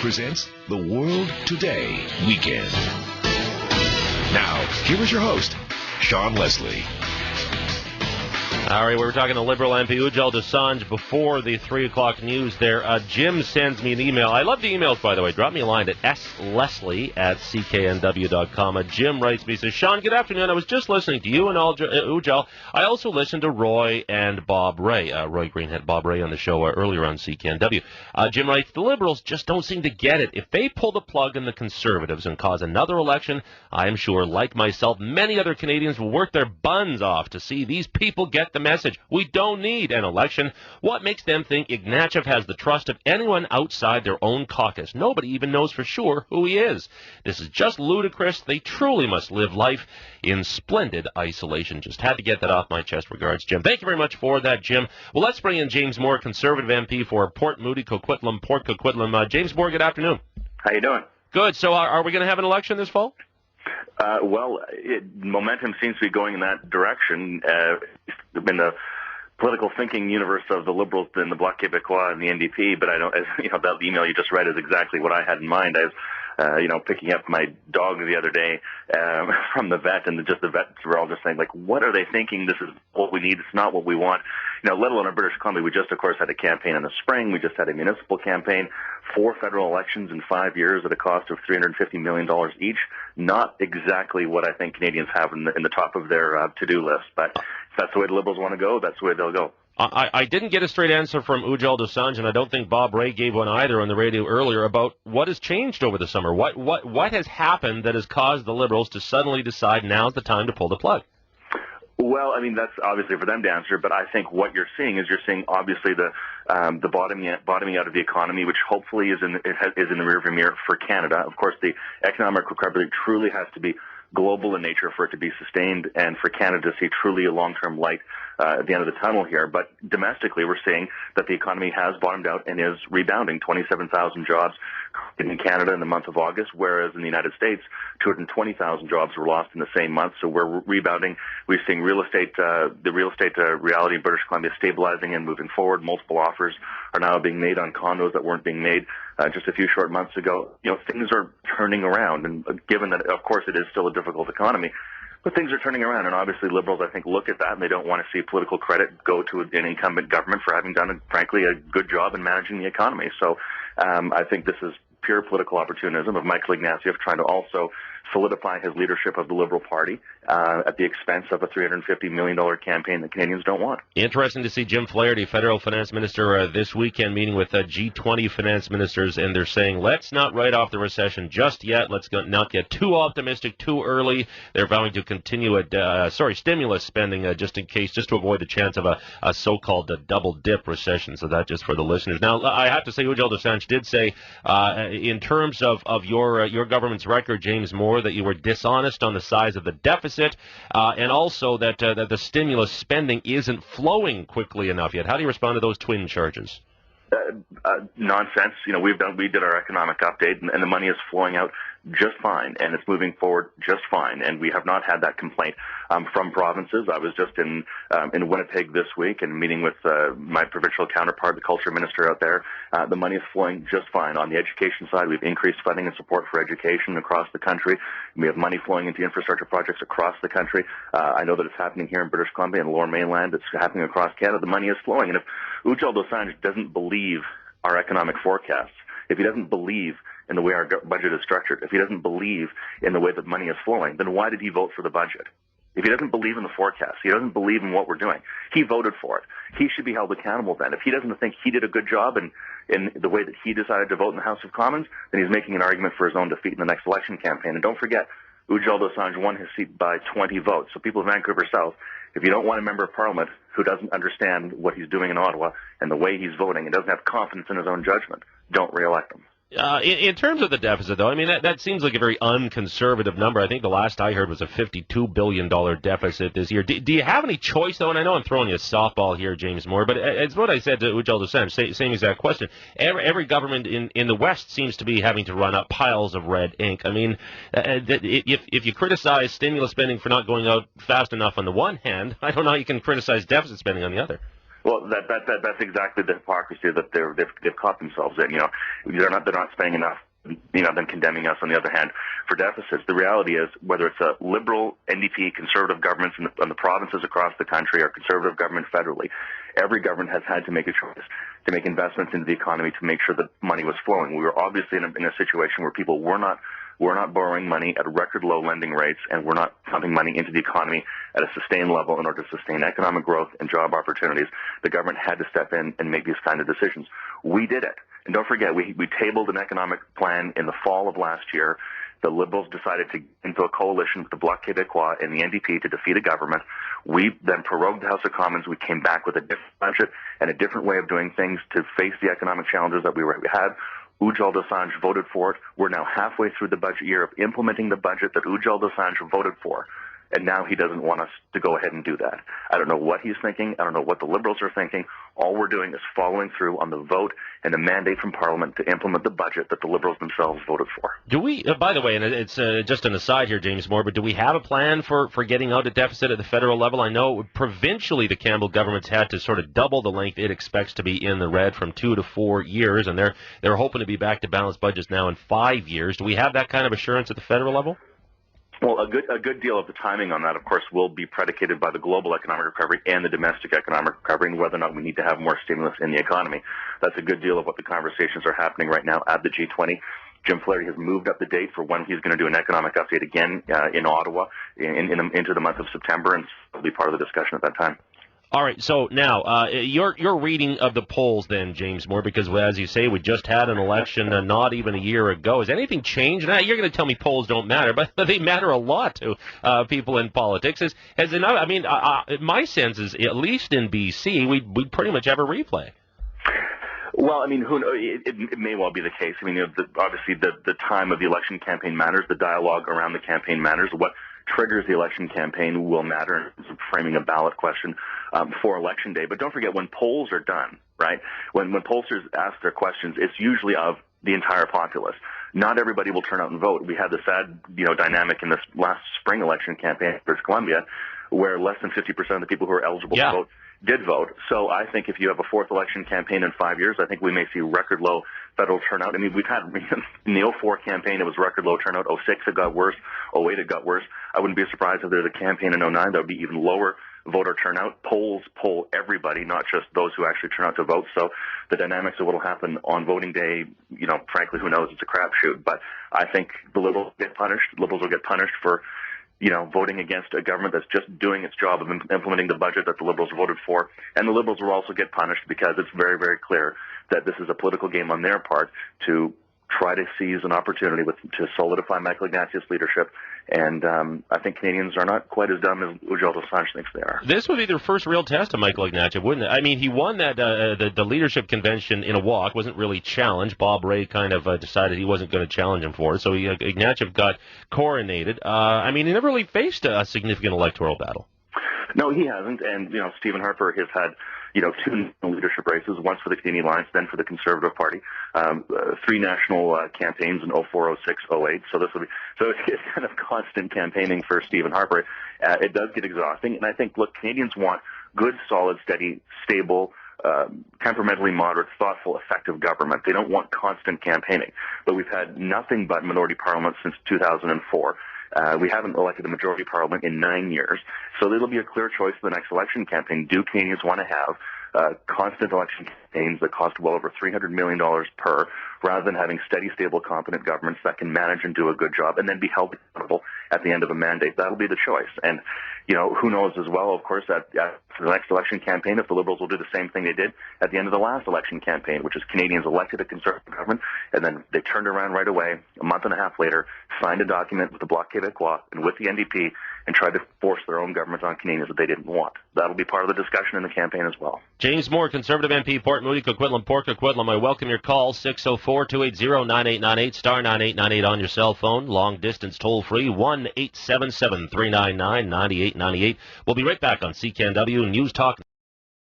presents the World Today Weekend. Now, here is your host, Sean Leslie. All right, we were talking to Liberal MP Ujjal Dosanjh before the 3 o'clock news there. Jim sends me an email. I love the emails, by the way. Drop me a line at sleslie@cknw.com. Jim writes me, says, Sean, good afternoon. I was just listening to you and Ujjal. I also listened to Roy and Bob Ray. Roy Green had Bob Ray on the show earlier on CKNW. Jim writes, the Liberals just don't seem to get it. If they pull the plug on the Conservatives and cause another election, I am sure, like myself, many other Canadians will work their buns off to see these people get the message. We don't need an election. What makes them think Ignatieff has the trust of anyone outside their own caucus? Nobody even knows for sure who he is. This is just ludicrous. They truly must live life in splendid isolation. Just had to get that off my chest. Regards, Jim. Thank you very much for that, Jim. Well, let's bring in James Moore, Conservative MP for Port Moody, Coquitlam, Port Coquitlam. James Moore, good afternoon. How you doing? Good. So are we going to have an election this fall? Momentum seems to be going in that direction. In the political thinking universe of the Liberals and the Bloc Québécois and the NDP, but I don't, that email you just read is exactly what I had in mind. I was, picking up my dog the other day from the vet, and the vets were all just saying, like, what are they thinking? This is what we need. It's not what we want. Let alone in British Columbia, we just, of course, had a campaign in the spring. We just had a municipal campaign, 4 federal elections in 5 years at a cost of $350 million each. Not exactly what I think Canadians have in the top of their to-do list. But if that's the way the Liberals want to go, that's the way they'll go. I didn't get a straight answer from Ujjal Dosanjh, and I don't think Bob Ray gave one either on the radio earlier about what has changed over the summer. What has happened that has caused the Liberals to suddenly decide now's the time to pull the plug? Well, that's obviously for them to answer, but I think what you're seeing obviously the bottoming out of the economy, which hopefully is in the rearview mirror for Canada. Of course, the economic recovery truly has to be global in nature for it to be sustained, and for Canada to see truly a long-term light at the end of the tunnel here. But domestically, we're seeing that the economy has bottomed out and is rebounding. 27,000 jobs in Canada in the month of August, whereas in the United States, 220,000 jobs were lost in the same month. So we're rebounding. We're seeing the real estate reality in British Columbia stabilizing and moving forward. Multiple offers are now being made on condos that weren't being made just a few short months ago. Things are turning around, and given that, of course, it is still a difficult economy, but things are turning around, and obviously Liberals, I think, look at that, and they don't want to see political credit go to an incumbent government for having done, frankly, a good job in managing the economy. So I think this is pure political opportunism of Michael Ignatieff trying to also solidify his leadership of the Liberal Party at the expense of a $350 million campaign that Canadians don't want. Interesting to see Jim Flaherty, federal finance minister, this weekend meeting with G20 finance ministers, and they're saying, let's not write off the recession just yet. Let's not get too optimistic too early. They're vowing to continue stimulus spending just in case, just to avoid the chance of a so-called double dip recession. So that just for the listeners. Now, I have to say, Ujjal Dosanjh did say, in terms of your government's record, James Moore, that you were dishonest on the size of the deficit, and also that the stimulus spending isn't flowing quickly enough yet. How do you respond to those twin charges? Nonsense. We did our economic update, and the money is flowing out just fine, and it's moving forward just fine, and we have not had that complaint from provinces. I was just in Winnipeg this week and meeting with my provincial counterpart, the culture minister out there. The money is flowing just fine. On the education side, we've increased funding and support for education across the country. We have money flowing into infrastructure projects across the country. I know that it's happening here in British Columbia and Lower Mainland. It's happening across Canada. The money is flowing, and if Ujjal Dosanjh doesn't believe our economic forecasts, if he doesn't believe in the way our budget is structured, if he doesn't believe in the way that money is flowing, then why did he vote for the budget? If he doesn't believe in the forecast, he doesn't believe in what we're doing, he voted for it. He should be held accountable then. If he doesn't think he did a good job in the way that he decided to vote in the House of Commons, then he's making an argument for his own defeat in the next election campaign. And don't forget, Ujjal Dosanjh won his seat by 20 votes. So people of Vancouver South, if you don't want a member of Parliament who doesn't understand what he's doing in Ottawa and the way he's voting and doesn't have confidence in his own judgment, don't re-elect him. In terms of the deficit, though, that seems like a very unconservative number. I think the last I heard was a $52 billion deficit this year. Do you have any choice, though? And I know I'm throwing you a softball here, James Moore, but it's what I said to Ujjal Dosanjh, same exact question. Every government in the West seems to be having to run up piles of red ink. If you criticize stimulus spending for not going out fast enough on the one hand, I don't know how you can criticize deficit spending on the other. Well, that's exactly the hypocrisy that they've caught themselves in. They're not spending enough, then condemning us on the other hand for deficits. The reality is, whether it's a liberal NDP conservative governments in the provinces across the country or conservative government federally, every government has had to make a choice to make investments into the economy to make sure that money was flowing. We were obviously in a situation where people were not borrowing money at record low lending rates, and we're not pumping money into the economy at a sustained level in order to sustain economic growth and job opportunities. The government had to step in and make these kind of decisions. We did it. And don't forget, we tabled an economic plan in the fall of last year. The Liberals decided to get into a coalition with the Bloc Québécois and the NDP to defeat a government. We then prorogued the House of Commons. We came back with a different budget and a different way of doing things to face the economic challenges that we had. Ujjal Dosanjh voted for it. We're now halfway through the budget year of implementing the budget that Ujjal Dosanjh voted for. And now he doesn't want us to go ahead and do that. I don't know what he's thinking. I don't know what the Liberals are thinking. All we're doing is following through on the vote and the mandate from Parliament to implement the budget that the Liberals themselves voted for. Do we, by the way, and it's just an aside here, James Moore, but do we have a plan for getting out of deficit at the federal level? I know provincially the Campbell government's had to sort of double the length it expects to be in the red from 2 to 4 years, and they're hoping to be back to balanced budgets now in 5 years. Do we have that kind of assurance at the federal level? Well, a good deal of the timing on that, of course, will be predicated by the global economic recovery and the domestic economic recovery, and whether or not we need to have more stimulus in the economy. That's a good deal of what the conversations are happening right now at the G20. Jim Flaherty has moved up the date for when he's going to do an economic update again in Ottawa into the month of September, and it'll be part of the discussion at that time. All right, so now your reading of the polls then, James Moore, because as you say, we just had an election not even a year ago. Has anything changed? Now, you're going to tell me polls don't matter, but they matter a lot to people in politics. My sense is, at least in BC, we pretty much have a replay. Well, I mean, who knows? It may well be the case. I mean, obviously the time of the election campaign matters. The dialogue around the campaign matters. What triggers the election campaign will matter in terms of framing a ballot question for Election Day. But don't forget, when polls are done, right, when pollsters ask their questions, it's usually of the entire populace. Not everybody will turn out and vote. We had the sad, dynamic in this last spring election campaign in British Columbia, where less than 50% of the people who are eligible to vote did vote. So I think if you have a fourth election campaign in 5 years, I think we may see record low federal turnout. I mean, we've had in the 04 campaign, it was record low turnout. 06, it got worse. 08, it got worse. I wouldn't be surprised if there's a campaign in 09 that would be even lower voter turnout. Polls poll everybody, not just those who actually turn out to vote. So the dynamics of what will happen on voting day, frankly, who knows? It's a crapshoot. But I think the Liberals get punished. Liberals will get punished for voting against a government that's just doing its job of implementing the budget that the Liberals voted for. And the Liberals will also get punished because it's very, very clear that this is a political game on their part to try to seize an opportunity to solidify Michael Ignatius' leadership. And I think Canadians are not quite as dumb as Ujjal Dosanjh thinks they are. This would be their first real test of Michael Ignatius, wouldn't it? I mean, he won that the leadership convention in a walk, wasn't really challenged. Bob Rae kind of decided he wasn't going to challenge him for it, so Ignatius got coronated. He never really faced a significant electoral battle. No, he hasn't. And, Stephen Harper has had, two leadership races, once for the Canadian Alliance, then for the Conservative Party, 3 national campaigns in 04, 06, 08. So it's kind of constant campaigning for Stephen Harper. It does get exhausting. And I think, look, Canadians want good, solid, steady, stable, temperamentally moderate, thoughtful, effective government. They don't want constant campaigning. But we've had nothing but minority parliament since 2004. We haven't elected a majority parliament in 9 years. So it'll be a clear choice for the next election campaign. Do Canadians want to have constant election campaigns that cost well over $300 million per, rather than having steady, stable, competent governments that can manage and do a good job and then be held accountable at the end of a mandate? That'll be the choice. And, who knows as well, of course, that for the next election campaign, if the Liberals will do the same thing they did at the end of the last election campaign, which is Canadians elected a Conservative government, and then they turned around right away, a month and a half later, signed a document with the Bloc Québécois and with the NDP, and tried to force their own government on Canadians that they didn't want. That'll be part of the discussion in the campaign as well. James Moore, Conservative MP, Port Moody, Coquitlam, Port Coquitlam. I welcome your call, 604-280-9898, star 9898 on your cell phone, long distance toll free, 1-877-399-9898. We'll be right back on CKNW News Talk.